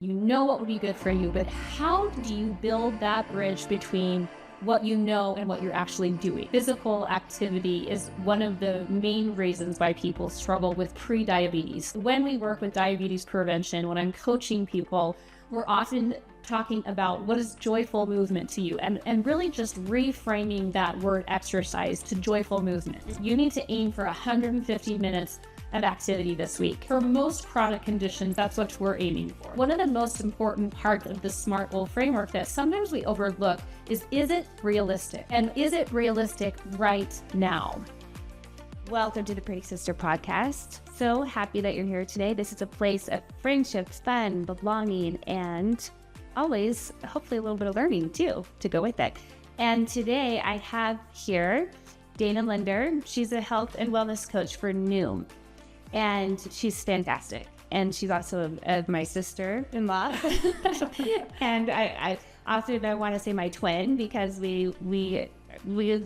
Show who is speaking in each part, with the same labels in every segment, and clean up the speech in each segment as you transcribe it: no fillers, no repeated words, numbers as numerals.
Speaker 1: You know what would be good for you, but how do you build that bridge between what you know and what you're actually doing? Physical activity is one of the main reasons why people struggle with pre-diabetes. When we work with diabetes prevention, when I'm coaching people, we're often talking about what is joyful movement to you, and really just reframing that word exercise to joyful movement. You need to aim for 150 minutes of activity this week. For most chronic conditions, that's what we're aiming for. One of the most important parts of the SMART goal framework that sometimes we overlook is it realistic? And is it realistic right now?
Speaker 2: Welcome to the Pretty Sister Podcast. So happy that you're here today. This is a place of friendship, fun, belonging, and always, hopefully, a little bit of learning too, to go with it. And today I have here Dana Linder. She's a health and wellness coach for Noom. And she's fantastic. And she's also my sister-in-law. And I often want to say my twin, because we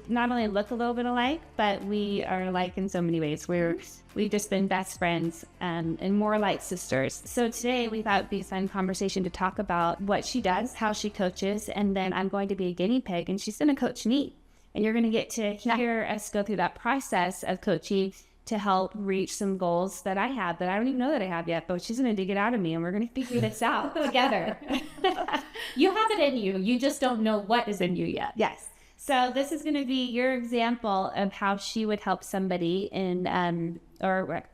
Speaker 2: not only look a little bit alike, but we are alike in so many ways. We've just been best friends and more like sisters. So today we thought it'd be a fun conversation to talk about what she does, how she coaches, and then I'm going to be a guinea pig and she's going to coach me. And you're going to get to hear us go through that process of coaching to help reach some goals that I have that I don't even know that I have yet, but she's going to dig it out of me and we're going to figure this out together.
Speaker 1: You have it in you. You just don't know what is in you yet.
Speaker 2: Yes. So this is going to be your example of how she would help somebody in, or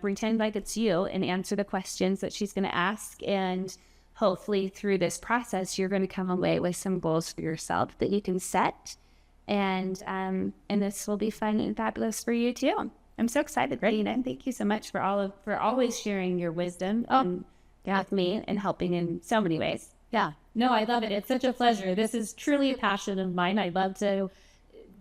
Speaker 2: pretend like it's you and answer the questions that she's going to ask. And hopefully through this process, you're going to come away with some goals for yourself that you can set. And this will be fun and fabulous for you too. I'm so excited, Dana. Thank you so much for always sharing your wisdom with me and helping in so many ways.
Speaker 1: Yeah. No, I love it. It's such a pleasure. This is truly a passion of mine. I love to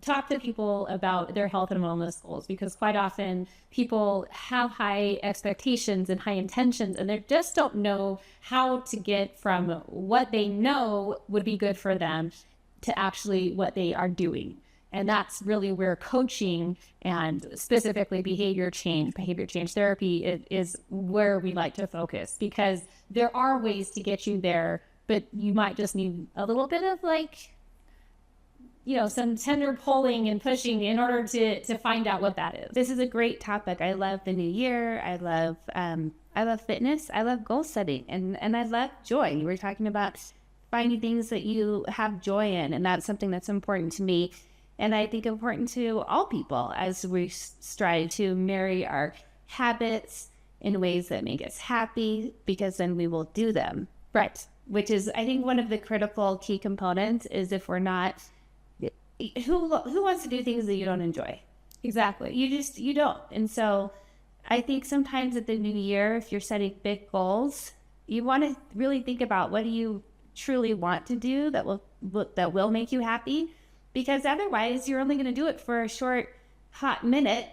Speaker 1: talk to people about their health and wellness goals, because quite often people have high expectations and high intentions, and they just don't know how to get from what they know would be good for them to actually what they are doing. And that's really where coaching and specifically behavior change therapy is where we like to focus, because there are ways to get you there, but you might just need a little bit of some tender pulling and pushing in order to find out what that is.
Speaker 2: This is a great topic. I love the new year. I love fitness. I love goal setting, and I love joy. You were talking about finding things that you have joy in, and that's something that's important to me. And I think important to all people as we strive to marry our habits in ways that make us happy, because then we will do them.
Speaker 1: Right.
Speaker 2: Which is, I think, one of the critical key components is if we're not, who wants to do things that you don't enjoy?
Speaker 1: Exactly.
Speaker 2: You don't. And so I think sometimes at the new year, if you're setting big goals, you want to really think about what do you truly want to do that will make you happy. Because otherwise, you're only going to do it for a short, hot minute,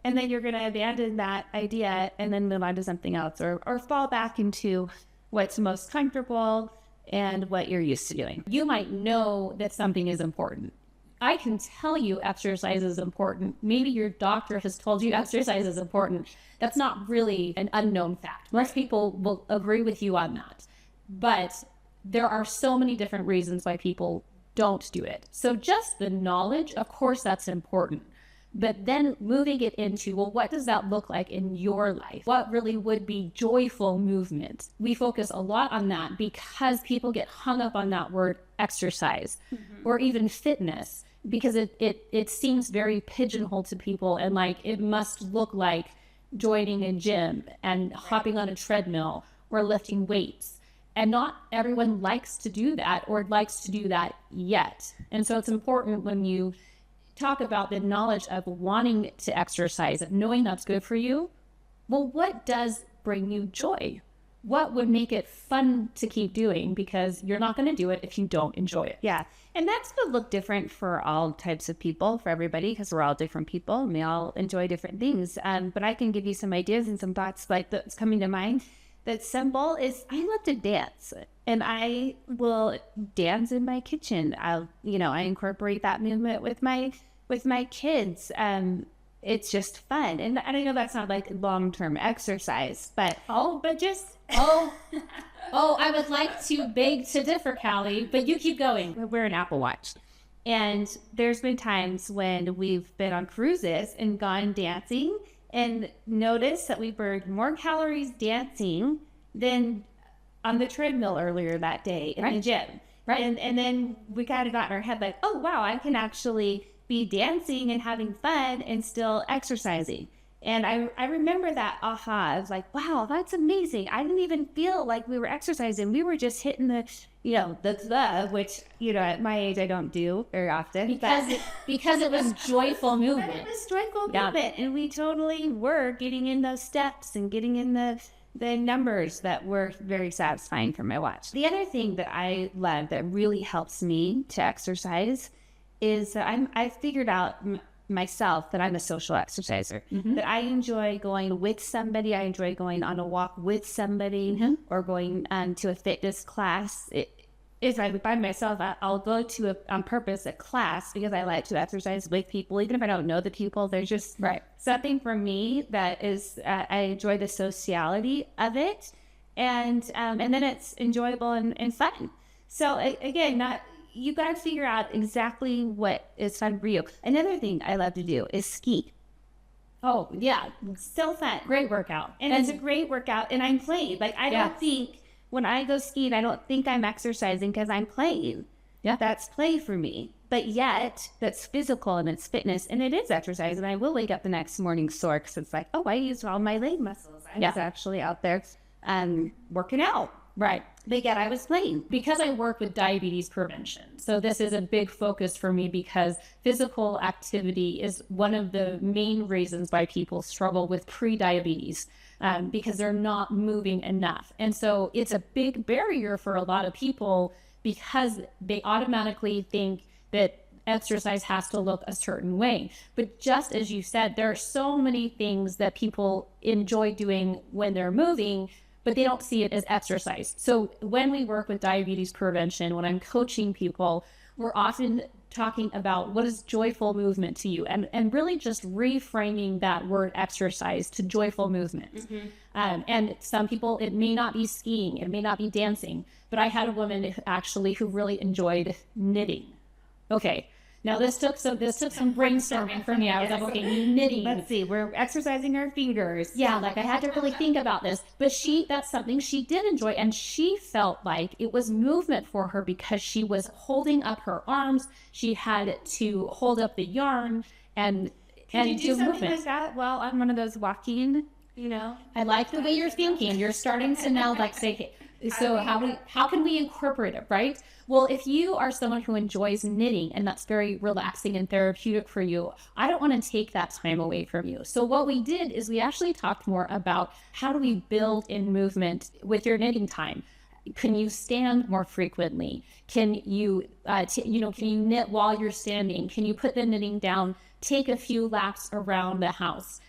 Speaker 2: and then you're going to abandon that idea and then move on to something else, or fall back into what's most comfortable and what you're used to doing.
Speaker 1: You might know that something is important. I can tell you exercise is important. Maybe your doctor has told you exercise is important. That's not really an unknown fact. Most people will agree with you on that. But there are so many different reasons why people don't do it. So just the knowledge, of course, that's important. But then moving it into, well, what does that look like in your life? What really would be joyful movement? We focus a lot on that because people get hung up on that word exercise or even fitness, because it seems very pigeonholed to people, and like it must look like joining a gym and hopping on a treadmill or lifting weights. And not everyone likes to do that or likes to do that yet. And so it's important when you talk about the knowledge of wanting to exercise, knowing that's good for you. Well, what does bring you joy? What would make it fun to keep doing? Because you're not going to do it if you don't enjoy it.
Speaker 2: Yeah. And that's going to look different for all types of people, for everybody, because we're all different people and we all enjoy different things. But I can give you some ideas and some thoughts like that's coming to mind. That's simple is I love to dance, and I will dance in my kitchen. I incorporate that movement with my kids. it's just fun. And I know that's not like long-term exercise, but just
Speaker 1: I would like to beg to differ, Callie, but you keep going.
Speaker 2: wear an Apple Watch. And there's been times when we've been on cruises and gone dancing and noticed that we burned more calories dancing than on the treadmill earlier that day in the gym.
Speaker 1: Right.
Speaker 2: And then we kind of got in our head like, oh, wow, I can actually be dancing and having fun and still exercising. And I remember that aha. I was like, wow, that's amazing. I didn't even feel like we were exercising. We were just hitting the which, at my age, I don't do very often.
Speaker 1: Because it was joyful movement.
Speaker 2: It was joyful movement. And we totally were getting in those steps and getting in the numbers that were very satisfying for my watch. The other thing that I love that really helps me to exercise is that I figured out myself that I'm a social exerciser, that I enjoy going with somebody. I enjoy going on a walk with somebody or going to a fitness class. If I'm by myself, I'll go to on purpose a class because I like to exercise with people. Even if I don't know the people, there's just something for me that is, I enjoy the sociality of it. And then it's enjoyable and fun. So again, you got to figure out exactly what is fun for you. Another thing I love to do is ski.
Speaker 1: Oh, yeah.
Speaker 2: Still fun.
Speaker 1: Great workout.
Speaker 2: And it's a great workout. And I'm playing. Like, I don't think, when I go skiing, I don't think I'm exercising because I'm playing.
Speaker 1: Yeah.
Speaker 2: That's play for me. But yet, that's physical and it's fitness. And it is exercise. And I will wake up the next morning sore because it's like, oh, I used all my leg muscles. I was actually out there working out.
Speaker 1: Right.
Speaker 2: But yet I was playing.
Speaker 1: Because I work with diabetes prevention. So this is a big focus for me because physical activity is one of the main reasons why people struggle with pre-diabetes, because they're not moving enough. And so it's a big barrier for a lot of people because they automatically think that exercise has to look a certain way. But just as you said, there are so many things that people enjoy doing when they're moving, but they don't see it as exercise. So when we work with diabetes prevention, when I'm coaching people, we're often talking about what is joyful movement to you and really just reframing that word exercise to joyful movement. And some people, it may not be skiing, it may not be dancing, but I had a woman who really enjoyed knitting. Okay. Now this took some brainstorming for me. I was like, okay, knitting.
Speaker 2: Let's see, we're exercising our fingers.
Speaker 1: Yeah, like I had to really think about this. But that's something she did enjoy, and she felt like it was movement for her because she was holding up her arms. She had to hold up the yarn and
Speaker 2: you do something
Speaker 1: movement
Speaker 2: like that? Well, I'm one of those walking,
Speaker 1: I like the way you're thinking. You're starting to now say, hey, so how can we incorporate it, right? Well, if you are someone who enjoys knitting and that's very relaxing and therapeutic for you, I don't want to take that time away from you. So what we did is we actually talked more about how do we build in movement with your knitting time. Can you stand more frequently? Can you, can you knit while you're standing? Can you put the knitting down, take a few laps around the house?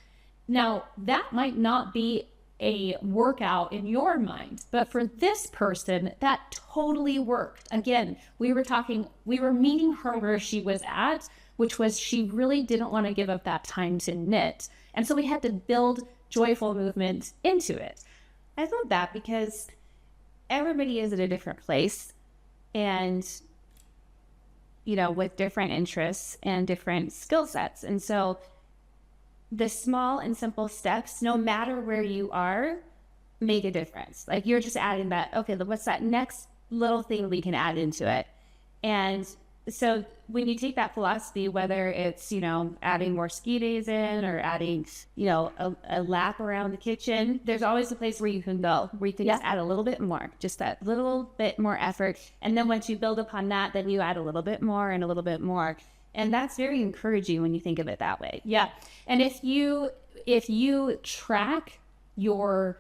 Speaker 1: Now, that might not be a workout in your mind, but for this person, that totally worked. Again, we were meeting her where she was at, which was she really didn't want to give up that time to knit. And so we had to build joyful movement into it.
Speaker 2: I love that because everybody is at a different place and, with different interests and different skill sets. And so the small and simple steps, no matter where you are, make a difference. Like you're just adding that, okay, what's that next little thing we can add into it? And so when you take that philosophy, whether it's, adding more ski days in or adding, a lap around the kitchen, there's always a place where you can go, where you can just add a little bit more, just that little bit more effort. And then once you build upon that, then you add a little bit more and a little bit more. And that's very encouraging when you think of it that way.
Speaker 1: Yeah. And if you track your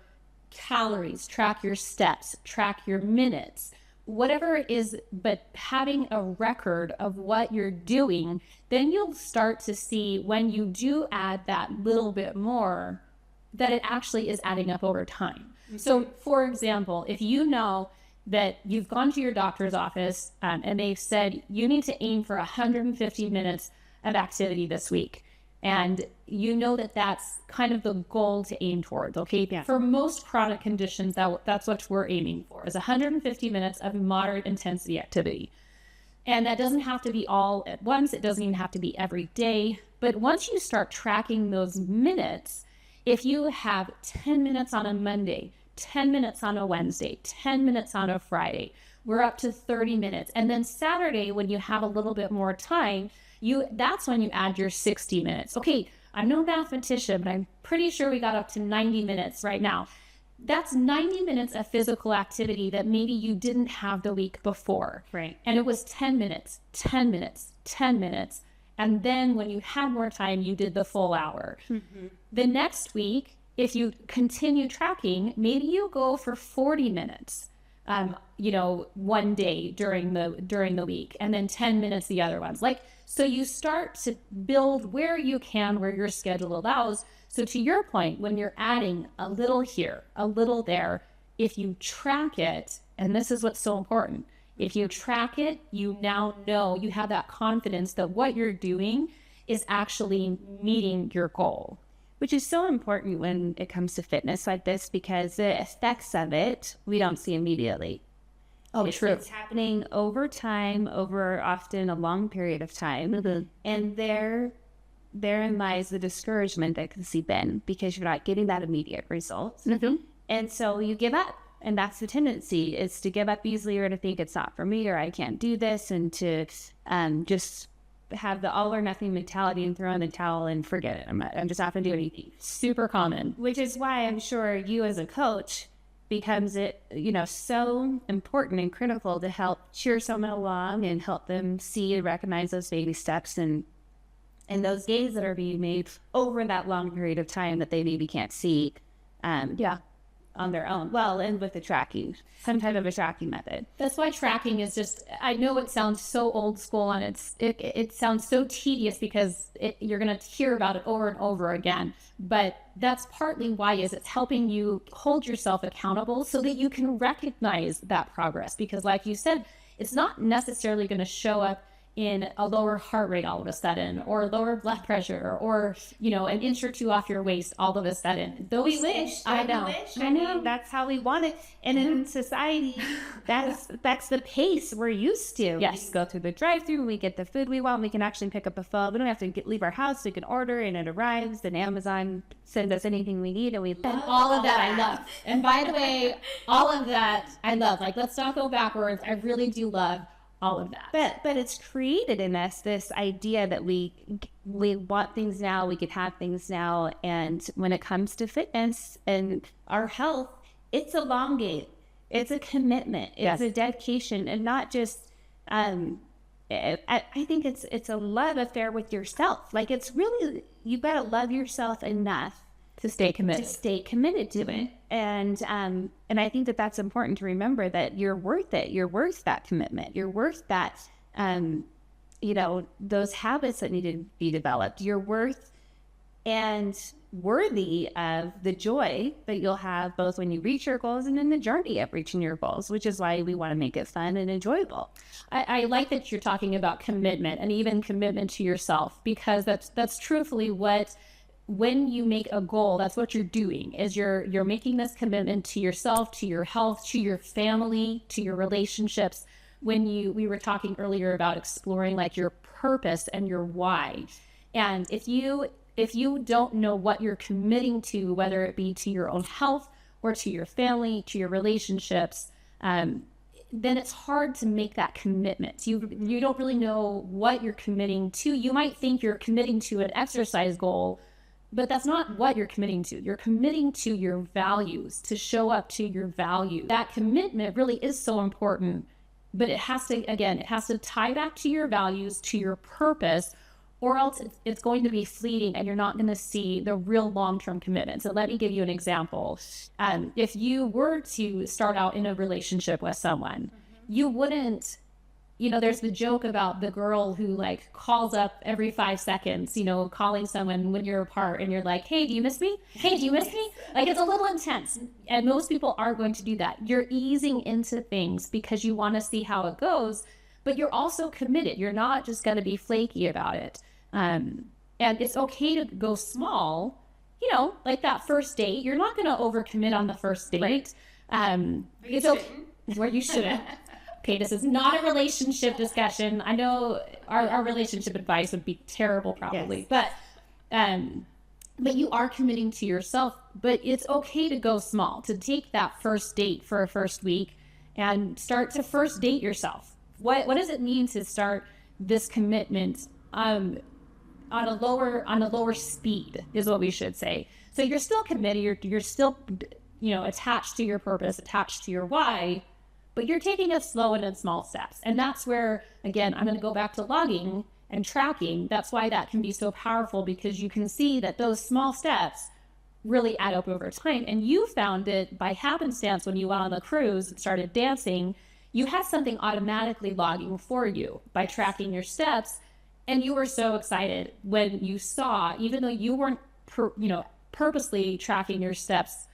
Speaker 1: calories, track your steps, track your minutes, whatever it is, but having a record of what you're doing, then you'll start to see when you do add that little bit more, that it actually is adding up over time. So for example, if you know that you've gone to your doctor's office and they've said you need to aim for 150 minutes of activity this week. And you know that that's kind of the goal to aim towards, okay?
Speaker 2: Yeah.
Speaker 1: For most chronic conditions, that's what we're aiming for, is 150 minutes of moderate intensity activity. And that doesn't have to be all at once. It doesn't even have to be every day. But once you start tracking those minutes, if you have 10 minutes on a Monday, 10 minutes on a Wednesday, 10 minutes on a Friday, we're up to 30 minutes. And then Saturday, when you have a little bit more time, that's when you add your 60 minutes. Okay, I'm no mathematician, but I'm pretty sure we got up to 90 minutes right now. That's 90 minutes of physical activity that maybe you didn't have the week before.
Speaker 2: Right.
Speaker 1: And it was 10 minutes, 10 minutes, 10 minutes. And then when you had more time, you did the full hour. Mm-hmm. The next week, if you continue tracking, maybe you go for 40 minutes. One day during the week, and then 10 minutes the other ones. So you start to build where you can, where your schedule allows. So to your point, when you're adding a little here, a little there, if you track it, and this is what's so important, if you track it, you now know, you have that confidence that what you're doing is actually meeting your goal.
Speaker 2: Which is so important when it comes to fitness like this, because the effects of it, we don't see immediately.
Speaker 1: True.
Speaker 2: It's happening over time, over often a long period of time.
Speaker 1: Mm-hmm.
Speaker 2: And therein lies the discouragement that can seep in, because you're not getting that immediate result.
Speaker 1: Mm-hmm.
Speaker 2: And so you give up. And that's the tendency, is to give up easily, or to think it's not for me, or I can't do this, and to just have the all or nothing mentality and throw in the towel and forget it. I'm just not going to do anything.
Speaker 1: Super common.
Speaker 2: Which is why I'm sure you as a coach becomes so important and critical to help cheer someone along and help them see and recognize those baby steps and those gains that are being made over that long period of time that they maybe can't see. On their own. Well, and with the tracking, some type of a tracking method.
Speaker 1: That's why tracking is just, I know it sounds so old school, and it sounds so tedious because you're going to hear about it over and over again. But that's partly why it's helping you hold yourself accountable so that you can recognize that progress. Because like you said, it's not necessarily going to show up in a lower heart rate all of a sudden, or lower blood pressure, or an inch or two off your waist all of a sudden. Though we wish, I know
Speaker 2: that's how we want it. And in society, that's the pace we're used to.
Speaker 1: Yes,
Speaker 2: we go through the drive-through, we get the food we want, we can actually pick up a phone. We don't have to leave our house. We can order, and it arrives. And Amazon sends us anything we need, and we love
Speaker 1: all of that. I love. And by the way, all of that I love. Let's not go backwards. I really do love all of that.
Speaker 2: But it's created in us this idea that we want things now, we can have things now. And when it comes to fitness and our health, it's a long game. It's a commitment. It's a dedication, and not just, I think it's a love affair with yourself. It's really, you've got to love yourself enough
Speaker 1: to stay committed.
Speaker 2: To it. And I think that that's important to remember, that you're worth it. You're worth that commitment. You're worth that, those habits that need to be developed. You're worth and worthy of the joy that you'll have both when you reach your goals and in the journey of reaching your goals, which is why we want to make it fun and enjoyable.
Speaker 1: I like that you're talking about commitment, and even commitment to yourself, because that's truthfully what, when you make a goal, that's what you're doing, is you're making this commitment to yourself, to your health, to your family, to your relationships. We were talking earlier about exploring your purpose and your why. And if you don't know what you're committing to, whether it be to your own health or to your family, to your relationships, then it's hard to make that commitment. You don't really know what you're committing to. You might think you're committing to an exercise goal, but that's not what you're committing to. You're committing to your values, to show up to your values. That commitment really is so important, but it has to tie back to your values, to your purpose, or else it's going to be fleeting and you're not going to see the real long-term commitment. So let me give you an example. If you were to start out in a relationship with someone, you wouldn't, there's the joke about the girl who calls up every 5 seconds, calling someone when you're apart, and you're like, hey, do you miss me? Hey, do you miss me? It's a little intense. And most people aren't going to do that. You're easing into things because you want to see how it goes, but you're also committed. You're not just going to be flaky about it. And it's okay to go small, like that first date. You're not going to overcommit on the first date.
Speaker 2: Right.
Speaker 1: It's okay where you shouldn't. Okay, this is not a relationship discussion. I know our relationship advice would be terrible probably,
Speaker 2: Yes.
Speaker 1: but you are committing to yourself. But it's okay to go small, to take that first date for a first week and start to first date yourself. What does it mean to start this commitment on a lower speed is what we should say. So you're still committed, you're still attached to your purpose, attached to your why, but you're taking it slow and in small steps. And that's where, again, I'm going to go back to logging and tracking. That's why that can be so powerful, because you can see that those small steps really add up over time. And you found it by happenstance when you went on the cruise and started dancing. You had something automatically logging for you by tracking your steps. And you were so excited when you saw, even though you weren't, purposely tracking your steps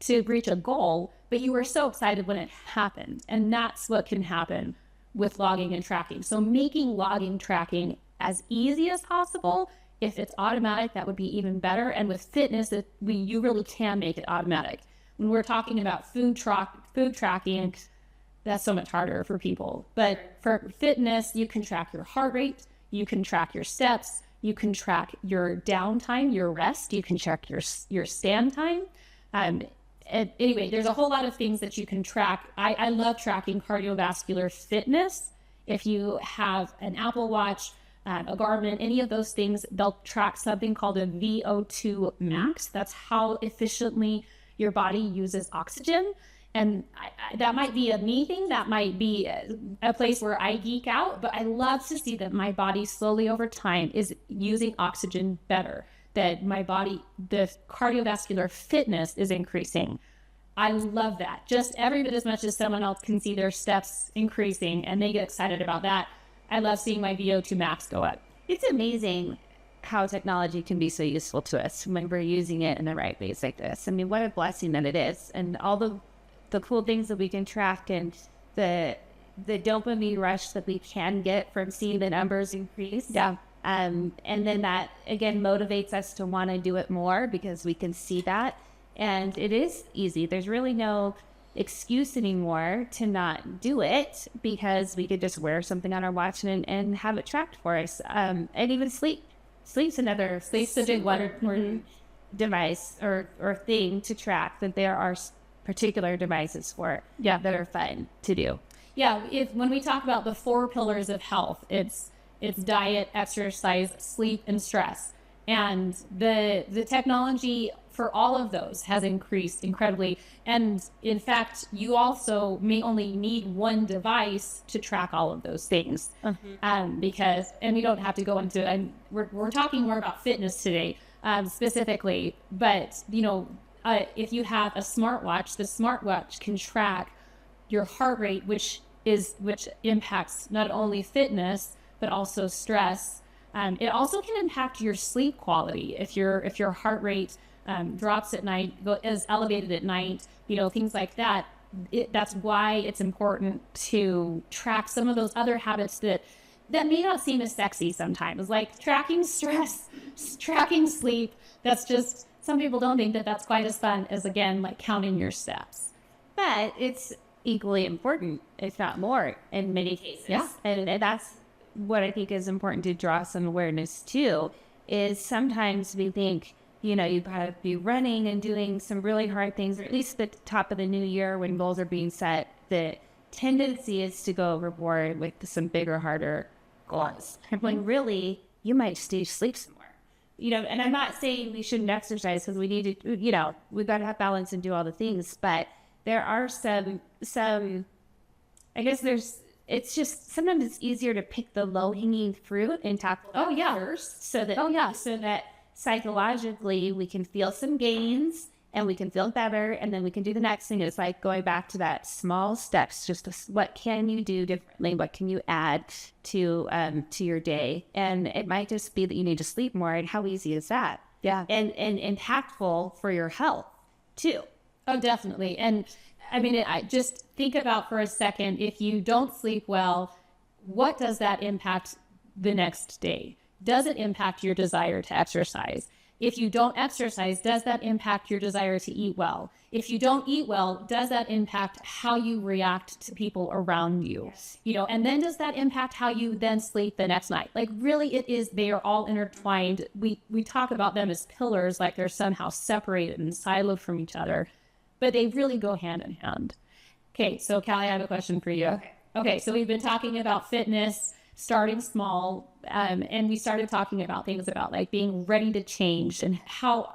Speaker 1: to reach a goal, but you were so excited when it happened. And that's what can happen with logging and tracking. So making logging, tracking as easy as possible. If it's automatic, that would be even better. And with fitness, you really can make it automatic. When we're talking about food tracking, that's so much harder for people. But for fitness, you can track your heart rate, you can track your steps, you can track your downtime, your rest, you can track your stand time. Anyway, there's a whole lot of things that you can track. I love tracking cardiovascular fitness. If you have an Apple Watch, a Garmin, any of those things, they'll track something called a VO2 max. That's how efficiently your body uses oxygen. And that might be a me thing. That might be a place where I geek out. But I love to see that my body slowly over time is using oxygen better. That my body, the cardiovascular fitness is increasing. I love that. Just every bit as much as someone else can see their steps increasing and they get excited about that. I love seeing my VO2 max go up.
Speaker 2: It's amazing how technology can be so useful to us when we're using it in the right ways like this. I mean, what a blessing that it is. And all the cool things that we can track, and the dopamine rush that we can get from seeing the numbers increase.
Speaker 1: Yeah.
Speaker 2: And then that, again, motivates us to want to do it more because we can see that. And it is easy. There's really no excuse anymore to not do it, because we could just wear something on our watch and have it tracked for us. And even sleep. Sleep's a big one device or thing to track, that there are particular devices for it, that are fun to do.
Speaker 1: Yeah, when we talk about the 4 pillars of health, it's diet, exercise, sleep, and stress. And the technology for all of those has increased incredibly. And in fact, you also may only need one device to track all of those things. Because, and we don't have to go into, and we're talking more about fitness today, specifically, but if you have a smartwatch, the smartwatch can track your heart rate, which impacts not only fitness, but also stress. It also can impact your sleep quality. If your heart rate drops at night, is elevated at night, things like that. That's why it's important to track some of those other habits that may not seem as sexy sometimes, like tracking stress, tracking sleep. That's just, some people don't think that that's quite as fun as, again, like counting your steps.
Speaker 2: But it's equally important, if not more, in many cases.
Speaker 1: Yeah.
Speaker 2: And that's what I think is important to draw some awareness to, is sometimes we think, you've got to be running and doing some really hard things, or at least at the top of the new year when goals are being set. The tendency is to go overboard with some bigger, harder goals. When really, you might just need to sleep some more. And I'm not saying we shouldn't exercise, because we need to, we've got to have balance and do all the things. But there are some, I guess it's just, sometimes it's easier to pick the low-hanging fruit and tackle that first, so that psychologically we can feel some gains and we can feel better, and then we can do the next thing. It's like going back to that small steps, what can you do differently? What can you add to your day? And it might just be that you need to sleep more, and how easy is that?
Speaker 1: Yeah.
Speaker 2: And impactful for your health too.
Speaker 1: Oh, definitely. And I mean, I just think about for a second, if you don't sleep well, what does that impact the next day? does it impact your desire to exercise? If you don't exercise, does that impact your desire to eat well? If you don't eat well, does that impact how you react to people around you? You know, and then does that impact how you then sleep the next night? Like really it is, they are all intertwined. We talk about them as pillars, like they're somehow separated and siloed from each other, but they really go hand in hand. Okay, so Callie, I have a question for you. Okay, so we've been talking about fitness, starting small, and we started talking about things about like being ready to change and how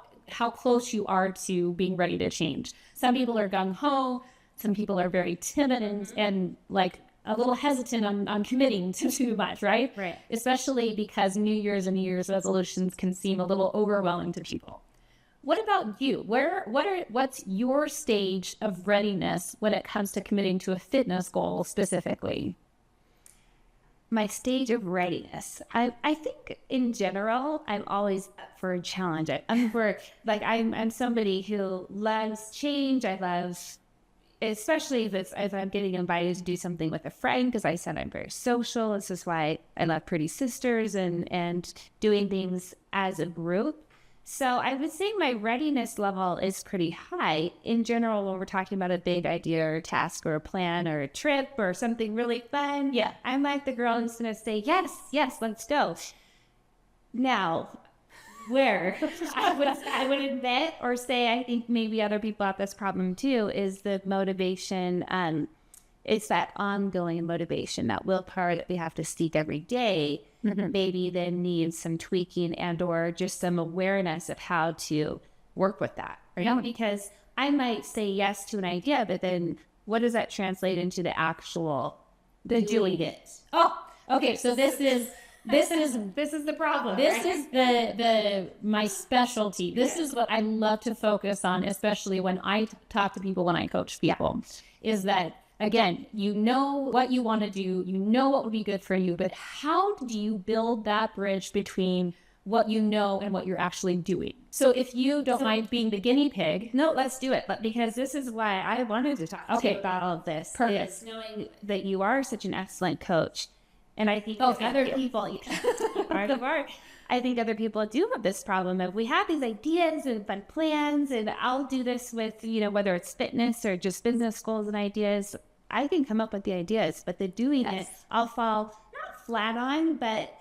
Speaker 1: close you are to being ready to change. Some people are gung-ho, some people are very timid and like a little hesitant on committing to too much, right?
Speaker 2: Right.
Speaker 1: Especially because New Year's and New Year's resolutions can seem a little overwhelming to people. What about you? What's your stage of readiness when it comes to committing to a fitness goal specifically?
Speaker 2: My stage of readiness. I think in general, I'm always up for a challenge. I'm somebody who loves change. I love, especially if I'm getting invited to do something with a friend, because I said I'm very social. This is why I love Pretty Sisters and doing things as a group. So I would say my readiness level is pretty high. In general, when we're talking about a big idea or a task or a plan or a trip or something really fun,
Speaker 1: Yeah.
Speaker 2: I'm like the girl who's going to say, yes, let's go. Now, where I would admit or say, I think maybe other people have this problem too, is the motivation. It's that ongoing motivation, that willpower that we have to seek every day. Maybe then needs some tweaking and or just some awareness of how to work with that. Right?
Speaker 1: Yeah.
Speaker 2: Because I might say yes to an idea, but then what does that translate into the actual doing it?
Speaker 1: Oh, okay. So this is
Speaker 2: the problem.
Speaker 1: This is the my specialty. This is what I love to focus on, especially when I talk to people, when I coach people, is that, again, you know what you want to do, you know what would be good for you, but how do you build that bridge between what you know and what you're actually doing? So if you don't mind being the guinea pig.
Speaker 2: No, let's do it. But because this is why I wanted to talk to you about all of this.
Speaker 1: Perfect.
Speaker 2: Is knowing that you are such an excellent coach. And I think
Speaker 1: other
Speaker 2: people, I think other people do have this problem of we have these ideas and fun plans, and I'll do this with, whether it's fitness or just business goals and ideas. I can come up with the ideas, but the doing it, I'll fall not flat on, but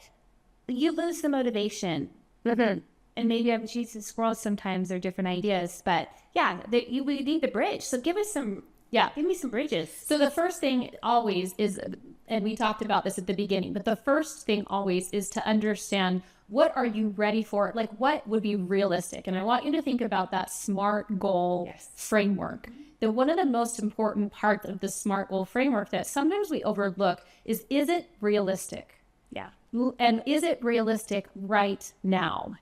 Speaker 2: you lose the motivation. And maybe I'm chasing squirrels sometimes, or different ideas, but we need the bridge. So give me some bridges.
Speaker 1: So the first thing always is, and we talked about this at the beginning, but the first thing always is to understand, what are you ready for? Like, what would be realistic? And I want you to think about that SMART goal framework. That one of the most important parts of the SMART goal framework that sometimes we overlook is it realistic?
Speaker 2: Yeah.
Speaker 1: And is it realistic right now?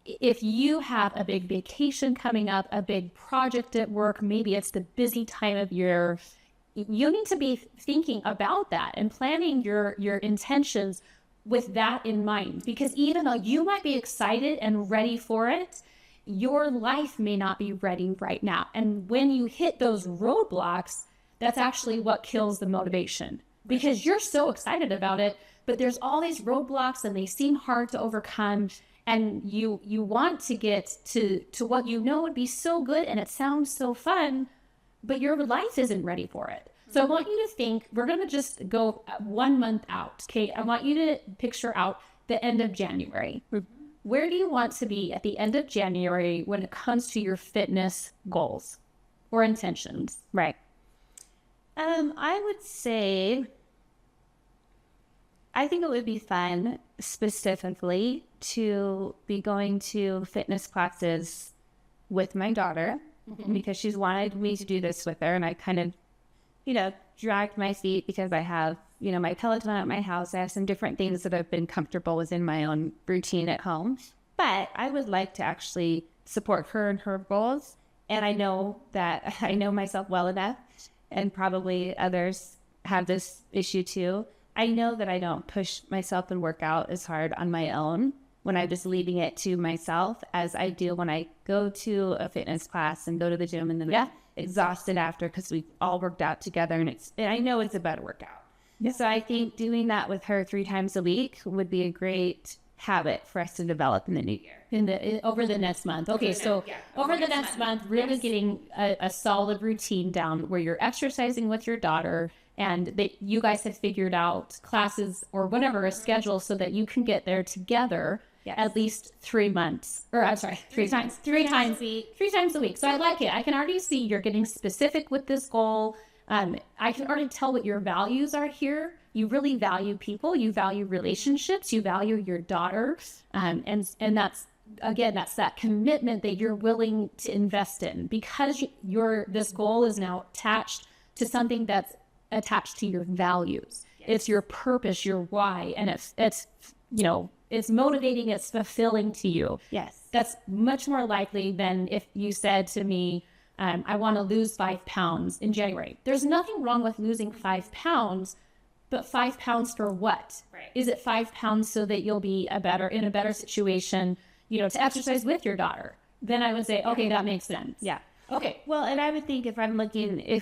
Speaker 1: If you have a big vacation coming up, a big project at work, maybe it's the busy time of year, you need to be thinking about that and planning your intentions with that in mind. Because even though you might be excited and ready for it, your life may not be ready right now. And when you hit those roadblocks, that's actually what kills the motivation, because you're so excited about it, but there's all these roadblocks and they seem hard to overcome. And you want to get to what you know would be so good and it sounds so fun, but your life isn't ready for it. So I want you to think, we're going to just go 1 month out. Okay. I want you to picture out the end of January. Where do you want to be at the end of January when it comes to your fitness goals or intentions?
Speaker 2: Right. I would say, I think it would be fun specifically to be going to fitness classes with my daughter, because she's wanted me to do this with her. And I kind of, dragged my feet because I have, my Peloton at my house. I have some different things that I've been comfortable within my own routine at home. But I would like to actually support her and her goals. And I know that I know myself well enough, and probably others have this issue too. I know that I don't push myself and work out as hard on my own when I'm just leaving it to myself as I do when I go to a fitness class and go to the gym and then exhausted after, because we've all worked out together, and I know it's a better workout. Yeah. So I think doing that with her 3 times a week would be a great habit for us to develop in the new year?
Speaker 1: Over the next month. Okay, so over the next month, really getting a solid routine down where you're exercising with your daughter, and that you guys have figured out classes or whatever, a schedule, so that you can get there together at least 3 months, or I'm sorry, three times a week. So I like it. I can already see you're getting specific with this goal. I can already tell what your values are here. You really value people, you value relationships, you value your daughter. And that's, again, that's that commitment that you're willing to invest in, because this goal is now attached to something that's attached to your values. It's your purpose, your why, and it's it's motivating, it's fulfilling to you.
Speaker 2: Yes.
Speaker 1: That's much more likely than if you said to me, I want to lose 5 pounds in January. There's nothing wrong with losing 5 pounds, but 5 pounds for what?
Speaker 2: Right.
Speaker 1: Is it 5 pounds so that you'll be in a better situation, to exercise with your daughter? Then I would say, okay, that makes sense.
Speaker 2: Yeah.
Speaker 1: Okay.
Speaker 2: Well, and I would think if I'm looking,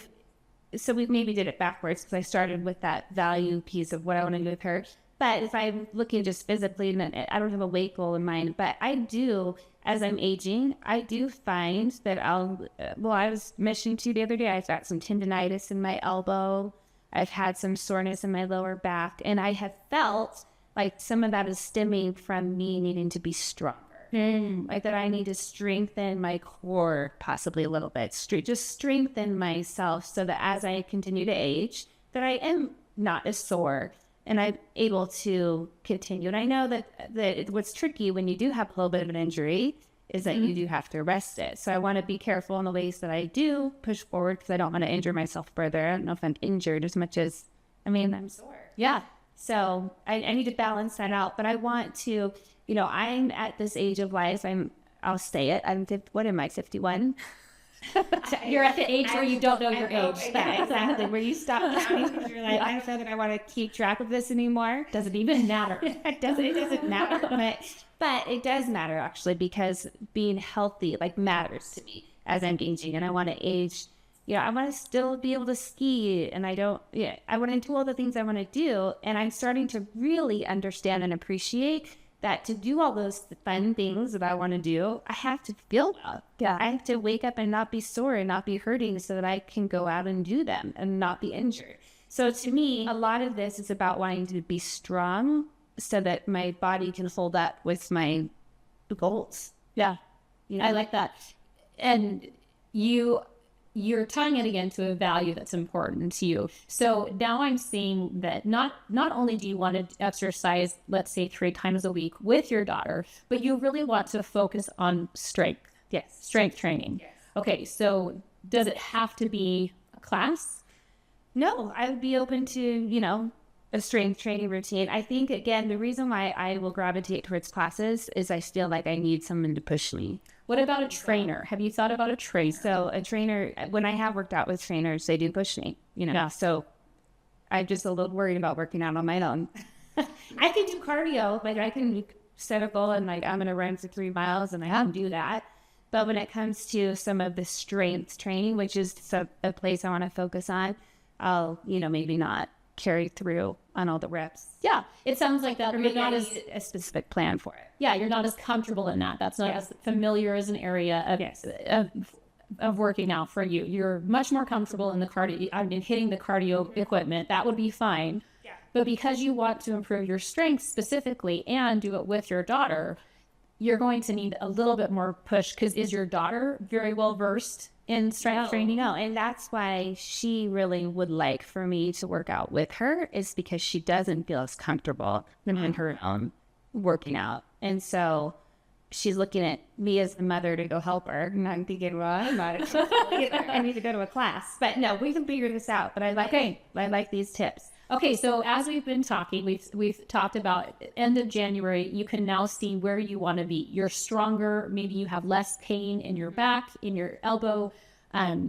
Speaker 2: so we maybe did it backwards, because I started with that value piece of what I want to do with her. But if I'm looking just physically, I don't have a weight goal in mind, but I do, as I'm aging, I do find that I was mentioning to you the other day, I've got some tendonitis in my elbow. I've had some soreness in my lower back, and I have felt like some of that is stemming from me needing to be stronger. Like that I need to strengthen my core possibly a little bit, just strengthen myself so that as I continue to age, that I am not as sore and I'm able to continue. And I know that what's tricky when you do have a little bit of an injury is that you do have to rest it. So I want to be careful in the ways that I do push forward, because I don't want to injure myself further. I don't know if I'm injured as much as, I'm sore.
Speaker 1: Yeah.
Speaker 2: So I need to balance that out. But I want to, I'm at this age of life, I'll say it, what am I, 51?
Speaker 1: You're at the age where you don't know your age.
Speaker 2: Yeah, exactly. Where you stop counting because you're like, I don't know that I want to keep track of this anymore.
Speaker 1: Doesn't even matter.
Speaker 2: It doesn't matter. But it does matter, actually, because being healthy matters to me as I'm aging, and I want to age. I want to still be able to ski, and I want to do all the things I want to do, and I'm starting to really understand and appreciate that to do all those fun things that I want to do, I have to feel well.
Speaker 1: Yeah.
Speaker 2: I have to wake up and not be sore and not be hurting so that I can go out and do them and not be injured. So to me, a lot of this is about wanting to be strong so that my body can hold up with my goals.
Speaker 1: Yeah. I like that. And you're tying it again to a value that's important to you. So now I'm seeing that not only do you want to exercise, let's say 3 times a week with your daughter, but you really want to focus on strength.
Speaker 2: Yes.
Speaker 1: Strength training.
Speaker 2: Yes.
Speaker 1: Okay. So does it have to be a class?
Speaker 2: No, I would be open to, a strength training routine. I think, again, the reason why I will gravitate towards classes is I feel like I need someone to push me.
Speaker 1: What about a trainer? Have you thought about a trainer?
Speaker 2: So a trainer, when I have worked out with trainers, they do push me,
Speaker 1: Yeah.
Speaker 2: So I'm just a little worried about working out on my own. I can do cardio, I can set a goal and I'm going to run for 3 miles and I can do that. But when it comes to some of the strength training, which is a place I want to focus on, I'll, maybe not carry through on all the reps.
Speaker 1: Yeah, it sounds like that.
Speaker 2: You're not a specific plan for it.
Speaker 1: Yeah, you're not as comfortable in that. That's not as familiar as an area of working out for you. You're much more comfortable in the cardio. Hitting the cardio equipment, that would be fine.
Speaker 2: Yeah.
Speaker 1: But because you want to improve your strength specifically and do it with your daughter, you're going to need a little bit more push, because is your daughter very well versed in strength training?
Speaker 2: No, and that's why she really would like for me to work out with her, is because she doesn't feel as comfortable in her own working out. And so she's looking at me as the mother to go help her. And I'm thinking, well, I'm not. I need to go to a class. But no, we can figure this out. But I like these tips.
Speaker 1: Okay, so as we've been talking, we've talked about end of January, you can now see where you want to be. You're stronger, maybe you have less pain in your back, in your elbow.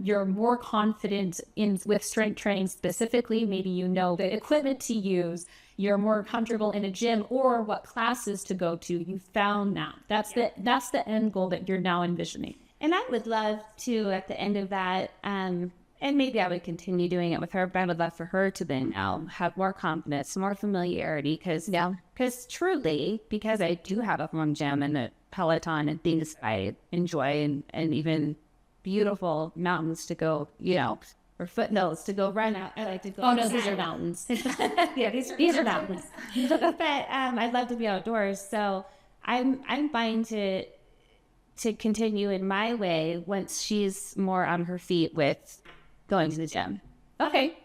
Speaker 1: You're more confident with strength training specifically. Maybe you know the equipment to use. You're more comfortable in a gym or what classes to go to. You found that. That's the end goal that you're now envisioning.
Speaker 2: And I would love to, at the end of that, and And maybe I would continue doing it with her, but I would love for her to then now have more confidence, more familiarity, because truly, because I do have a home gym and a Peloton and things I enjoy and even beautiful mountains to go, or foothills to go run out. I like to go.
Speaker 1: Oh no, these are mountains.
Speaker 2: Yeah, these are mountains. But I'd love to be outdoors, so I'm fine to continue in my way once she's more on her feet with going to the gym.
Speaker 1: Okay.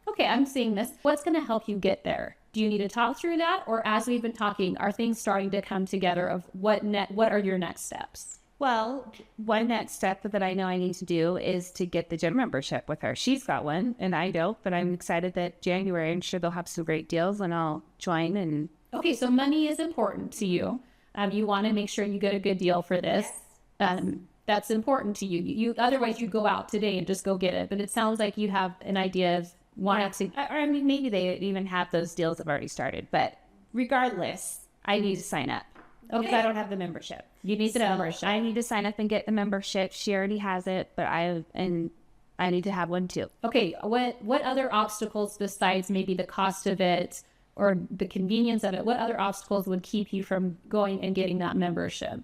Speaker 1: Okay, I'm seeing this. What's going to help you get there? Do you need to talk through that? Or as we've been talking, are things starting to come together of what are your next steps?
Speaker 2: Well, one next step that I know I need to do is to get the gym membership with her. She's got one and I don't, but I'm excited that January, I'm sure they'll have some great deals and I'll join. And
Speaker 1: okay, so money is important to you. You want to make sure you get a good deal for this. Yes. That's important to you. You otherwise you go out today and just go get it. But it sounds like you have an idea of wanting to.
Speaker 2: Or I mean, maybe they even have those deals have already started. But regardless, I need to sign up. Okay. Because I don't have the membership.
Speaker 1: You need the membership.
Speaker 2: I need to sign up and get the membership. She already has it, but I need to have one too.
Speaker 1: Okay. What other obstacles besides maybe the cost of it or the convenience of it? What other obstacles would keep you from going and getting that membership?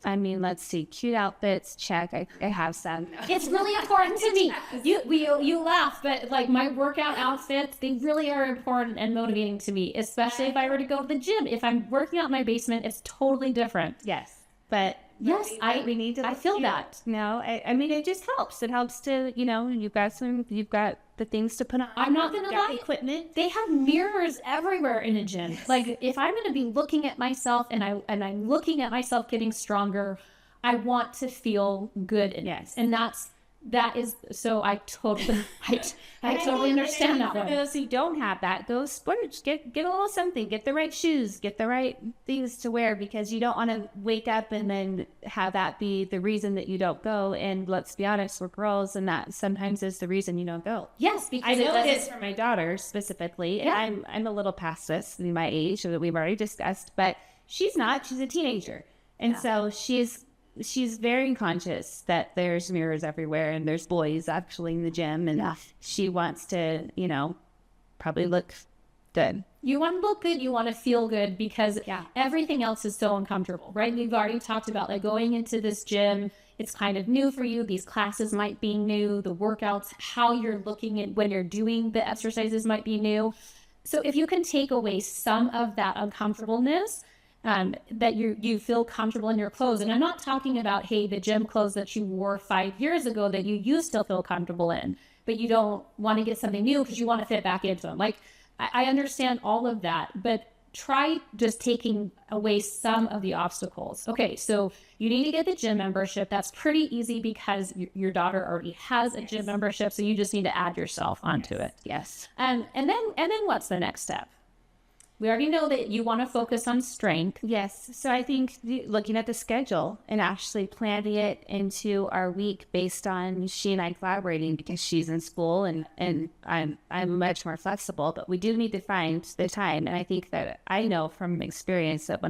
Speaker 2: I mean, let's see. Cute outfits, check. I have some.
Speaker 1: It's really important to me. You laugh, but like my workout outfits, they really are important and motivating to me, especially if I were to go to the gym. If I'm working out in my basement, it's totally different.
Speaker 2: Yes. But
Speaker 1: yes,
Speaker 2: we need to.
Speaker 1: I feel that.
Speaker 2: No, I mean, it just helps. It helps to, you've got the things to put on.
Speaker 1: I'm not going to lie.
Speaker 2: Equipment.
Speaker 1: They have mirrors everywhere in a gym. Yes. Like if I'm going to be looking at myself and I'm looking at myself getting stronger, I want to feel good.
Speaker 2: Yes.
Speaker 1: And that is, so I totally understand that one.
Speaker 2: For those who don't have that, go splurge, get a little something, get the right shoes, get the right things to wear, because you don't want to wake up and then have that be the reason that you don't go. And let's be honest, we're girls, and that sometimes is the reason you don't go.
Speaker 1: Yes, because
Speaker 2: I know it is for my daughter specifically.
Speaker 1: Yeah.
Speaker 2: And I'm a little past this in my age that we've already discussed, but she's not. She's a teenager, and so she's very conscious that there's mirrors everywhere and there's boys actually in the gym, and she wants to, probably look good.
Speaker 1: You want to look good, you want to feel good, because everything else is so uncomfortable, right? We've already talked about like going into this gym. It's kind of new for you. These classes might be new. The workouts, how you're looking at when you're doing the exercises might be new. So if you can take away some of that uncomfortableness, that you feel comfortable in your clothes. And I'm not talking about, hey, the gym clothes that you wore 5 years ago that you still feel comfortable in, but you don't want to get something new because you want to fit back into them. Like, I understand all of that, but try just taking away some of the obstacles. Okay, so you need to get the gym membership. That's pretty easy because your daughter already has a gym membership, so you just need to add yourself onto it.
Speaker 2: Yes.
Speaker 1: And then what's the next step? We already know that you want to focus on strength.
Speaker 2: Yes. So I think looking at the schedule and actually planning it into our week based on she and I collaborating, because she's in school and I'm much more flexible, but we do need to find the time. And I think that I know from experience that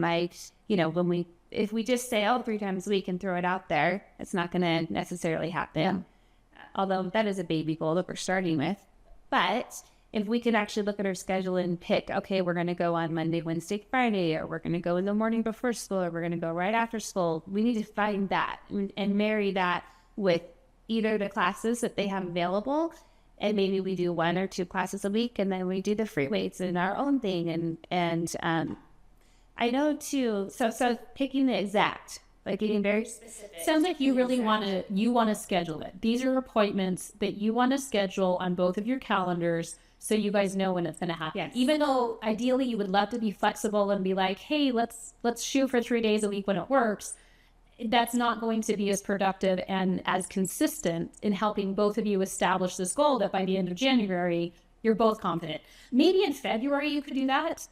Speaker 2: if we just say, 3 times a week and throw it out there, it's not going to necessarily happen. Yeah. Although that is a baby goal that we're starting with. But if we could actually look at our schedule and pick, okay, we're going to go on Monday, Wednesday, Friday, or we're going to go in the morning before school, or we're going to go right after school, we need to find that and marry that with either the classes that they have available, and maybe we do 1 or 2 classes a week, and then we do the free weights and our own thing. And I know too, so picking the exact, like getting very specific.
Speaker 1: Sounds like you really want to schedule it. These are appointments that you want to schedule on both of your calendars, so you guys know when it's going to happen.
Speaker 2: Yes.
Speaker 1: Even though ideally you would love to be flexible and be like, hey, let's shoot for 3 days a week when it works. That's not going to be as productive and as consistent in helping both of you establish this goal that by the end of January, you're both confident. Maybe in February you could do that.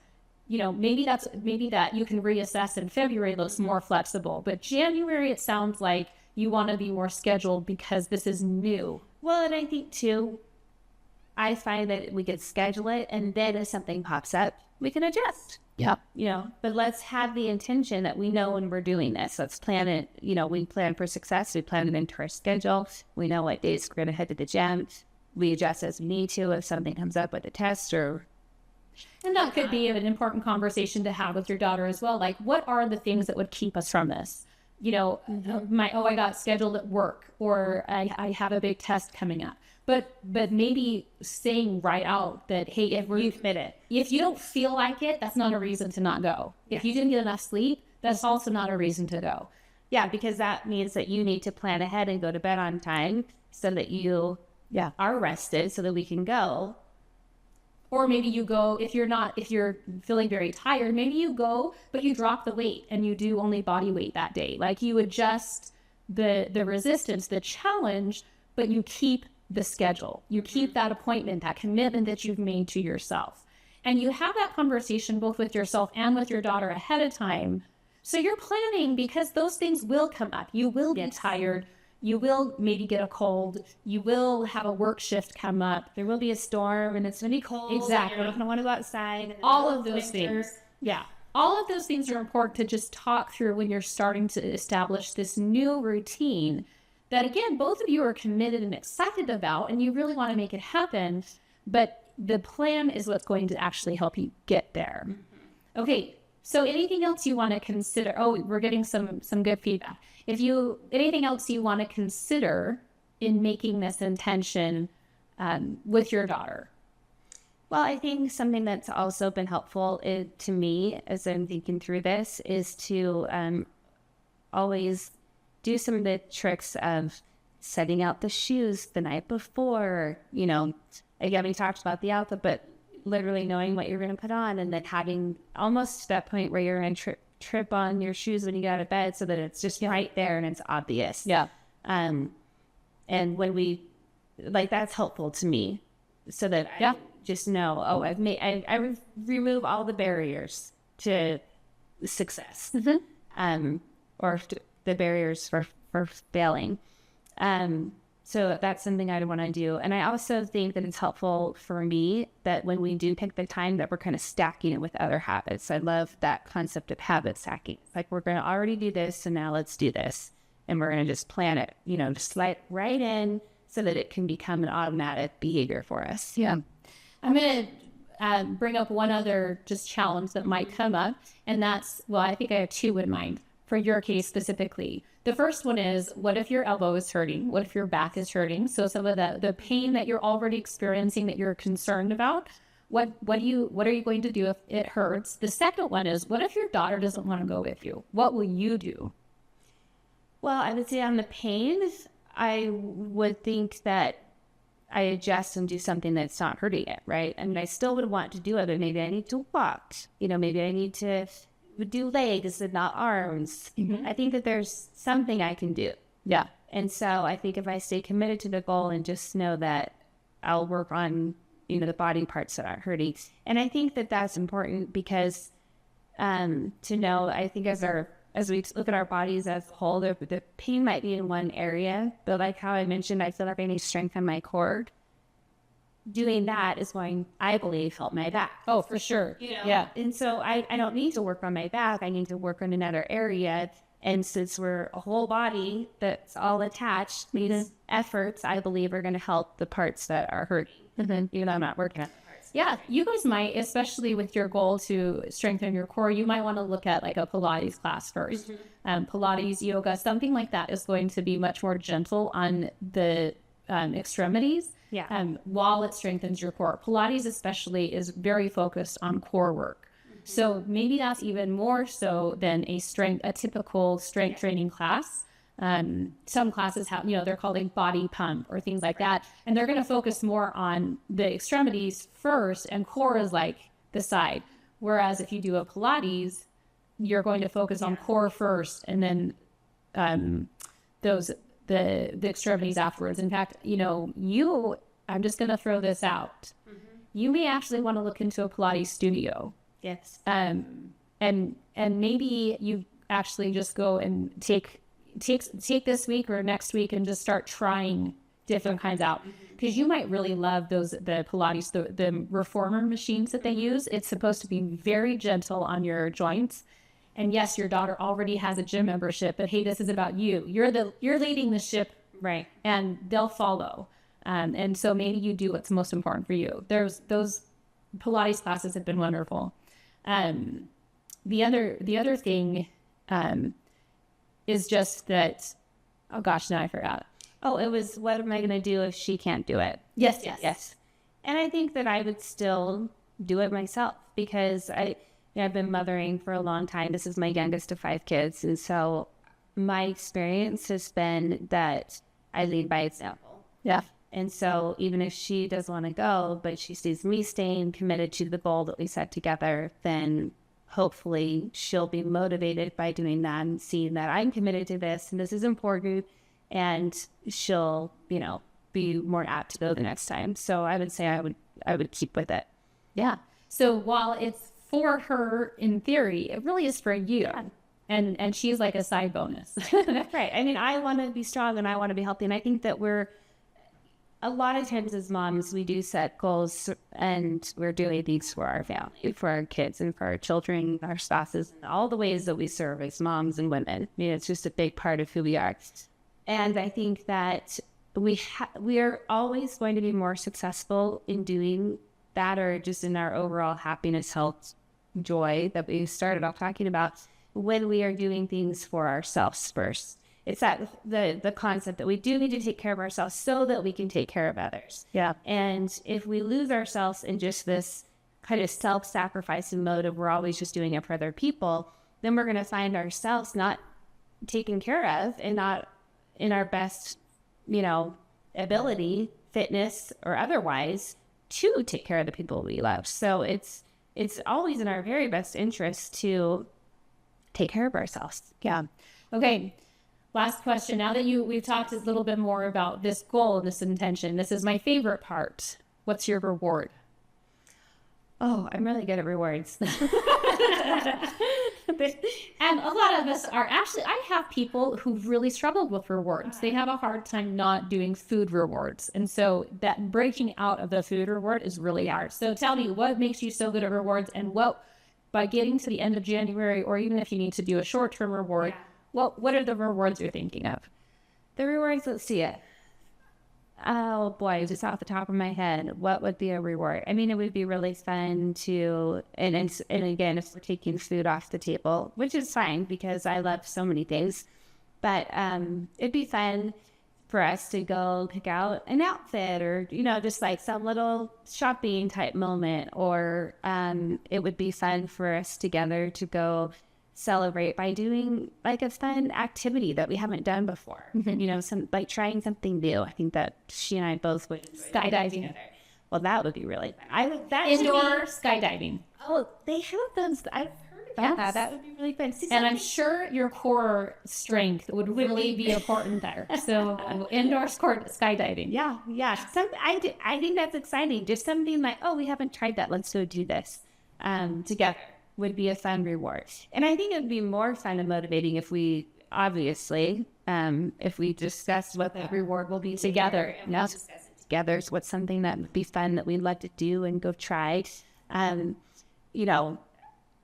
Speaker 1: Maybe that you can reassess in February looks more flexible. But January, it sounds like you want to be more scheduled because this is new.
Speaker 2: Well, and I think too, I find that we could schedule it, and then if something pops up, we can adjust.
Speaker 1: Yeah.
Speaker 2: But let's have the intention that we know when we're doing this. Let's plan it. We plan for success. We plan it into our schedule. We know what days we're going to head to the gym. We adjust as we need to if something comes up with a test or.
Speaker 1: And that could be an important conversation to have with your daughter as well. Like, what are the things that would keep us from this? I got scheduled at work, or I have a big test coming up. But maybe saying right out that, hey, if you don't feel like it, that's not a reason to not go. If you didn't get enough sleep, that's also not a reason to go.
Speaker 2: Yeah, because that means that you need to plan ahead and go to bed on time so that you are rested so that we can go.
Speaker 1: Or maybe you go, if you're feeling very tired, maybe you go, but you drop the weight and you do only body weight that day. Like, you adjust the resistance, the challenge, but you keep the schedule. You keep that appointment, that commitment that you've made to yourself. And you have that conversation both with yourself and with your daughter ahead of time. So you're planning, because those things will come up. You will get tired. You will maybe get a cold. You will have a work shift come up.
Speaker 2: There will be a storm and it's going to be cold.
Speaker 1: Exactly.
Speaker 2: You're not going to want to go outside.
Speaker 1: All of those things. Yeah. All of those things are important to just talk through when you're starting to establish this new routine that, again, both of you are committed and excited about, and you really want to make it happen. But the plan is what's going to actually help you get there. Mm-hmm. Okay. So anything else you want to consider? Oh, we're getting some good feedback. Anything else you want to consider in making this intention with your daughter?
Speaker 2: Well, I think something that's also been helpful to me as I'm thinking through this is to always do some of the tricks of setting out the shoes the night before. Again, we talked about the outfit, but literally knowing what you're going to put on, and then having almost to that point where you're going to trip on your shoes when you get out of bed so that it's just right there and it's obvious.
Speaker 1: Yeah.
Speaker 2: And when that's helpful to me so that I just know, I remove all the barriers to success, or the barriers for failing. So that's something I want to do. And I also think that it's helpful for me that when we do pick the time, that we're kind of stacking it with other habits. I love that concept of habit stacking. It's like, we're going to already do this, so now let's do this. And we're going to just plan it, just slide right in so that it can become an automatic behavior for us.
Speaker 1: Yeah. I'm going to bring up one other just challenge that might come up. And that's, I think I have two in mind for your case specifically. The first one is, what if your elbow is hurting? What if your back is hurting? So some of the pain that you're already experiencing that you're concerned about, what are you going to do if it hurts? The second one is, what if your daughter doesn't want to go with you? What will you do?
Speaker 2: Well, I would say on the pain, I would think that I adjust and do something that's not hurting it, right? I mean, I still would want to do it, but maybe I need to walk. Maybe I need to do legs and not arms. Mm-hmm. I think that there's something I can do.
Speaker 1: Yeah.
Speaker 2: And so I think if I stay committed to the goal and just know that I'll work on, the body parts that aren't hurting. And I think that that's important because to know, I think as we look at our bodies as a whole, the pain might be in one area, but like how I mentioned, I feel like I need to strengthen my core. Doing that is going, I believe, help my back.
Speaker 1: Oh, for sure.
Speaker 2: Yeah. And so I don't need to work on my back. I need to work on another area. And since we're a whole body that's all attached, these efforts, I believe, are going to help the parts that are hurting. Mm-hmm. Even though I'm not working on the parts.
Speaker 1: Yeah. You guys might, especially with your goal to strengthen your core, you might want to look at like a Pilates class first. Mm-hmm. Pilates, yoga, something like that is going to be much more gentle on the extremities.
Speaker 2: Yeah.
Speaker 1: While it strengthens your core. Pilates especially is very focused on core work. Mm-hmm. So maybe that's even more so than a typical strength training class. Some classes have, they're called a body pump or things like that. And they're going to focus more on the extremities first, and core is like the side. Whereas if you do a Pilates, you're going to focus on core first and then the extremities afterwards. In fact, I'm just going to throw this out. Mm-hmm. You may actually want to look into a Pilates studio.
Speaker 2: Yes.
Speaker 1: And maybe you actually just go and take this week or next week and just start trying different kinds out, because you might really love the Pilates, the reformer machines that they use. It's supposed to be very gentle on your joints. And yes, your daughter already has a gym membership, but hey, this is about you. You're leading the ship,
Speaker 2: Right.
Speaker 1: and they'll follow. And so maybe you do what's most important for you. Those Pilates classes have been wonderful. The other thing is just that, oh gosh, now I forgot.
Speaker 2: Oh, it was, what am I going to do if she can't do it?
Speaker 1: Yes.
Speaker 2: And I think that I would still do it myself, because I've been mothering for a long time. This is my youngest of 5 kids. And so my experience has been that I lead by example.
Speaker 1: Yeah.
Speaker 2: And so even if she doesn't want to go, but she sees me staying committed to the goal that we set together, then hopefully she'll be motivated by doing that and seeing that I'm committed to this and this is important, and she'll, be more apt to go the next time. So I would say I would keep with it.
Speaker 1: Yeah. So while it's for her in theory, it really is for you.
Speaker 2: Yeah.
Speaker 1: And she's like a side bonus.
Speaker 2: Right. I mean, I want to be strong and I want to be healthy. And I think that a lot of times as moms, we do set goals and we're doing things for our family, for our kids and for our children, our spouses, and all the ways that we serve as moms and women. I mean, it's just a big part of who we are. And I think that we are always going to be more successful in doing that, or just in our overall happiness, health, joy that we started off talking about, when we are doing things for ourselves first. It's that the concept that we do need to take care of ourselves so that we can take care of others.
Speaker 1: Yeah.
Speaker 2: And if we lose ourselves in just this kind of self-sacrificing mode of we're always just doing it for other people, then we're going to find ourselves not taken care of and not in our best, ability, fitness or otherwise, to take care of the people we love. So it's always in our very best interest to take care of ourselves.
Speaker 1: Yeah. Okay. Last question. Now that we've talked a little bit more about this goal, this intention, this is my favorite part. What's your reward?
Speaker 2: Oh, I'm really good at rewards.
Speaker 1: And a lot of us are actually, I have people who've really struggled with rewards. They have a hard time not doing food rewards. And so that breaking out of the food reward is really hard. So tell me, what makes you so good at rewards, and by getting to the end of January, or even if you need to do a short-term reward, what are the rewards you're thinking of?
Speaker 2: The rewards, let's see it. Oh boy, just off the top of my head, what would be a reward? I mean, it would be really fun to, and again, if we're taking food off the table, which is fine because I love so many things, but it'd be fun for us to go pick out an outfit, or, just like some little shopping type moment, or it would be fun for us together to go celebrate by doing like a fun activity that we haven't done before. Some like trying something new. I think that she and I both would
Speaker 1: skydiving.
Speaker 2: Well, that would be really fun. I would that
Speaker 1: indoor skydiving.
Speaker 2: Oh, they have those. I've heard about that. That would be really fun.
Speaker 1: And I'm sure your core strength would really be important there. So indoor skydiving.
Speaker 2: Yeah. I think that's exciting. Just something like, oh, we haven't tried that. Let's go do this together. Would be a fun reward. And I think it would be more fun and motivating if we, obviously, if we discuss what that reward will be together. Discuss it together. So what's something that would be fun that we'd like to do and go try.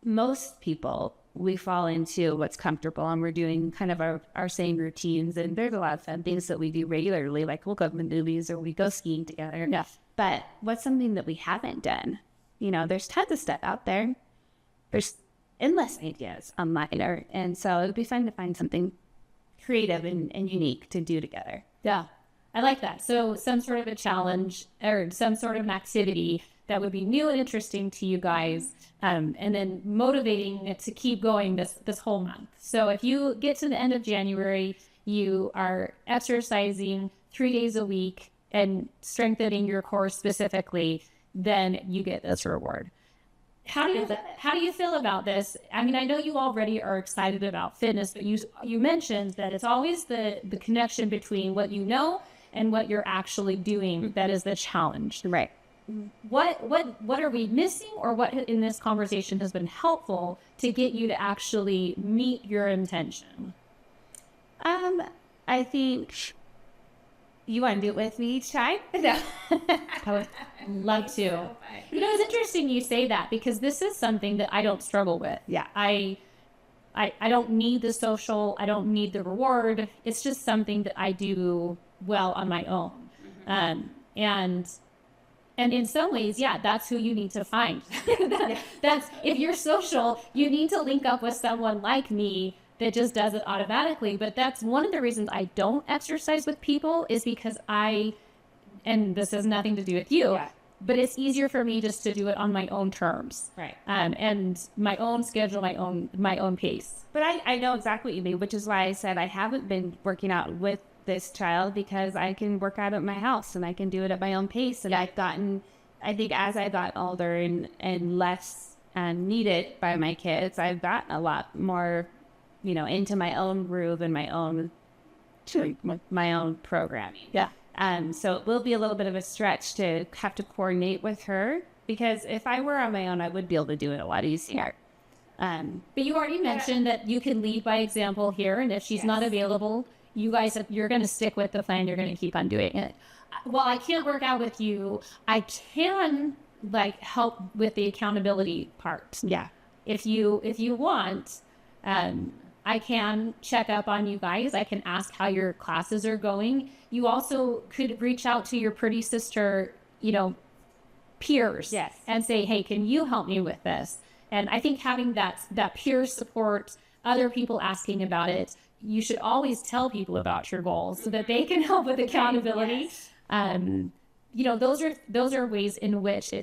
Speaker 2: Most people, we fall into what's comfortable, and we're doing kind of our same routines. And there's a lot of fun things that we do regularly, like we'll go to the movies or we go skiing together.
Speaker 1: Yeah.
Speaker 2: But what's something that we haven't done? There's tons of stuff out there. There's endless ideas online, and so it would be fun to find something creative and unique to do together.
Speaker 1: Yeah, I like that. So some sort of a challenge or some sort of an activity that would be new and interesting to you guys, and then motivating it to keep going this whole month. So if you get to the end of January, you are exercising 3 days a week and strengthening your core specifically, then you get this reward. How do you feel about this? I mean, I know you already are excited about fitness, but you mentioned that it's always the connection between what you know and what you're actually doing that is the challenge.
Speaker 2: Right.
Speaker 1: What are we missing, or what in this conversation has been helpful to get you to actually meet your intention?
Speaker 2: I think You want to do it with me each time? No.
Speaker 1: I would love to. You know, it's interesting you say that because this is something that I don't struggle with.
Speaker 2: Yeah.
Speaker 1: I don't need the social. I don't need the reward. It's just something that I do well on my own. And in some ways, yeah, that's who you need to find. That's if you're social, you need to link up with someone like me that just does it automatically. But that's one of the reasons I don't exercise with people is because and this has nothing to do with you, but it's easier for me just to do it on my own terms.
Speaker 2: Right.
Speaker 1: And my own schedule, my own pace.
Speaker 2: But I know exactly what you mean, which is why I said I haven't been working out with this child because I can work out at my house and I can do it at my own pace. And I've gotten, I think as I got older and less needed by my kids, I've gotten a lot more, into my own groove and my own programming.
Speaker 1: Yeah.
Speaker 2: So it will be a little bit of a stretch to have to coordinate with her because if I were on my own, I would be able to do it a lot easier.
Speaker 1: But you already mentioned that you can lead by example here. And if she's not available, you're going to stick with the plan. You're going to keep on doing it. Well, I can't work out with you. I can help with the accountability part.
Speaker 2: Yeah.
Speaker 1: If you want, I can check up on you guys. I can ask how your classes are going. You also could reach out to your pretty sister, peers.
Speaker 2: Yes.
Speaker 1: And say, hey, can you help me with this? And I think having that peer support, other people asking about it, you should always tell people about your goals so that they can help with accountability.
Speaker 2: Yes.
Speaker 1: Those are ways in which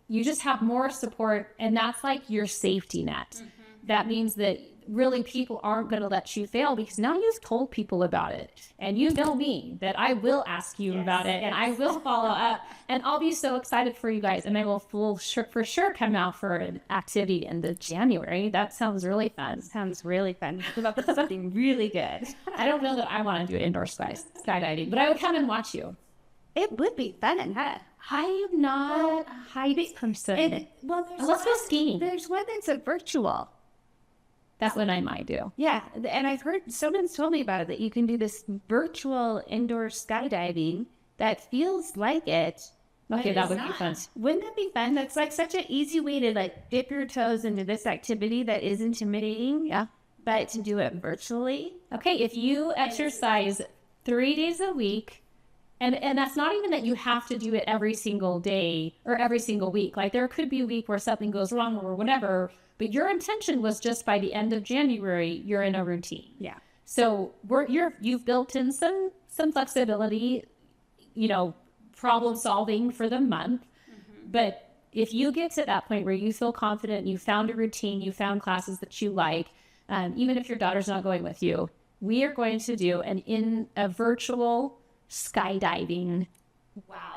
Speaker 1: you just have more support, and that's like your safety net. Mm-hmm. That means that really people aren't going to let you fail because now you've told people about it, and you know me that I will ask you about it, and I will follow up, and I'll be so excited for you guys, and I will for sure come out for an activity in the January. That sounds really fun.
Speaker 2: Sounds really fun. That's something really good.
Speaker 1: I don't know that I want to do indoor skydiving, but I would come and watch you.
Speaker 2: It would be fun, huh?
Speaker 1: I am not a height person. Let's go skiing.
Speaker 2: There's one that's a virtual.
Speaker 1: That's what I might do.
Speaker 2: Yeah, and I've heard someone's told me about it, that you can do this virtual indoor skydiving that feels like it.
Speaker 1: Okay, that would be fun.
Speaker 2: Wouldn't that be fun? That's like such an easy way to dip your toes into this activity that is intimidating.
Speaker 1: Yeah.
Speaker 2: But to do it virtually.
Speaker 1: Okay, if you exercise 3 days a week, and that's not even that you have to do it every single day or every single week. Like there could be a week where something goes wrong or whatever, but your intention was just by the end of January, you're in a routine.
Speaker 2: Yeah.
Speaker 1: So you've built in some flexibility, problem solving for the month. Mm-hmm. But if you get to that point where you feel confident, you found a routine, you found classes that you like, even if your daughter's not going with you, we are going to do in a virtual skydiving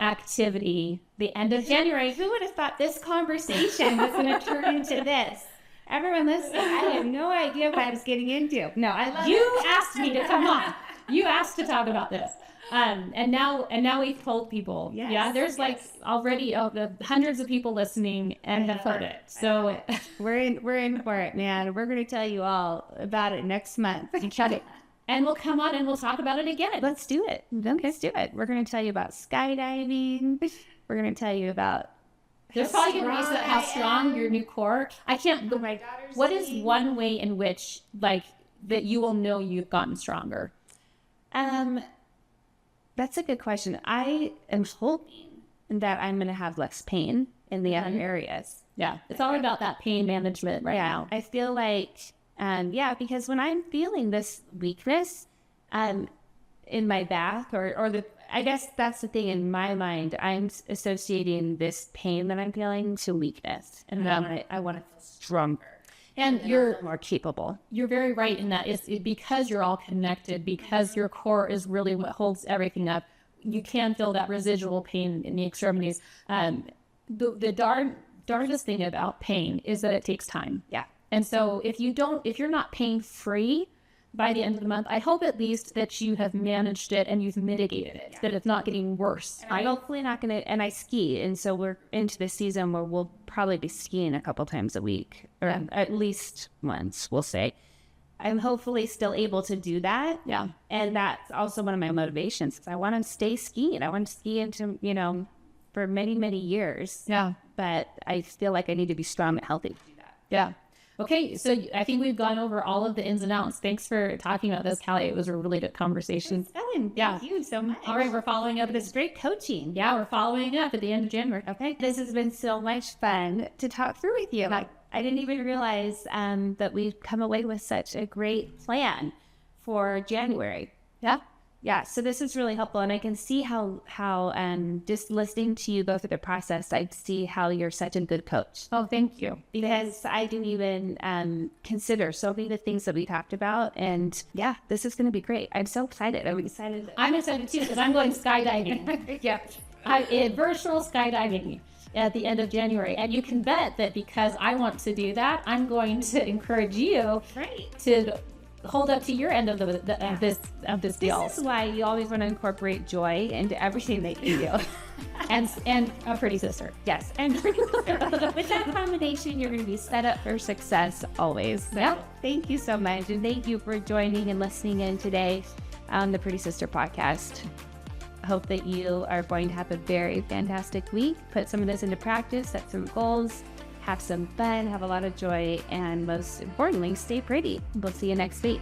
Speaker 1: activity the end of January.
Speaker 2: Who would have thought this conversation was going to turn into this? Everyone listening, I had no idea what I was getting into. No, I love
Speaker 1: you asked me to come on. You asked to talk about this. And now we've told people.
Speaker 2: Yes,
Speaker 1: yeah, there's already the hundreds of people listening and have heard it. So
Speaker 2: we're in for it, man. We're going to tell you all about it next month.
Speaker 1: And we'll come on and we'll talk about it again.
Speaker 2: Let's do it. Let's do it. We're going to tell you about skydiving. We're going to tell you about
Speaker 1: there's probably going to be how strong your new core. I can't.
Speaker 2: My daughter's
Speaker 1: what is one way in which that you will know you've gotten stronger?
Speaker 2: That's a good question. I am hoping that I'm going to have less pain in the other areas.
Speaker 1: Yeah, it's all about that pain management right now.
Speaker 2: I feel like, because when I'm feeling this weakness, in my back I guess that's the thing in my mind. I'm associating this pain that I'm feeling to weakness, and I want to feel stronger.
Speaker 1: And you're
Speaker 2: more capable.
Speaker 1: You're very right in that it's because you're all connected, because your core is really what holds everything up. You can feel that residual pain in the extremities. The darndest thing about pain is that it takes time.
Speaker 2: Yeah.
Speaker 1: And so if you're not pain free by the end of the month, I hope at least that you have managed it and you've mitigated it, that it's not getting worse.
Speaker 2: I'm hopefully not going to, and I ski. And so we're into the season where we'll probably be skiing a couple times a week, or at least once, we'll say. I'm hopefully still able to do that.
Speaker 1: Yeah.
Speaker 2: And that's also one of my motivations. I want to stay skiing. I want to ski into, for many, many years.
Speaker 1: Yeah.
Speaker 2: But I feel like I need to be strong and healthy to do that.
Speaker 1: Yeah. Okay, so I think we've gone over all of the ins and outs. Thanks for talking about this, Callie. It was a really good conversation.
Speaker 2: Thank you so much.
Speaker 1: All right, we're following up.
Speaker 2: This great coaching.
Speaker 1: Yeah, we're following up at the end of January.
Speaker 2: Okay. This has been so much fun to talk through with you. I didn't even realize that we've come away with such a great plan for January.
Speaker 1: Yeah.
Speaker 2: Yeah, so this is really helpful, and I can see how just listening to you go through the process, I see how you're such a good coach.
Speaker 1: Oh, thank you.
Speaker 2: Because I didn't even consider so many of the things that we talked about, and yeah, this is going to be great. I'm so excited. I'm excited
Speaker 1: too because I'm going skydiving.
Speaker 2: Yeah,
Speaker 1: virtual skydiving at the end of January, and you can bet that because I want to do that, I'm going to encourage you to hold up to your end of this deal.
Speaker 2: This is why you always want to incorporate joy into everything that you do.
Speaker 1: and a pretty sister.
Speaker 2: Yes, and pretty sister. With that combination, you're going to be set up for success always. So
Speaker 1: yeah.
Speaker 2: Thank you so much, and thank you for joining and listening in today on the Pretty Sister podcast. I hope that you are going to have a very fantastic week. Put some of this into practice, set some goals, have some fun, have a lot of joy, and most importantly, stay pretty. We'll see you next week.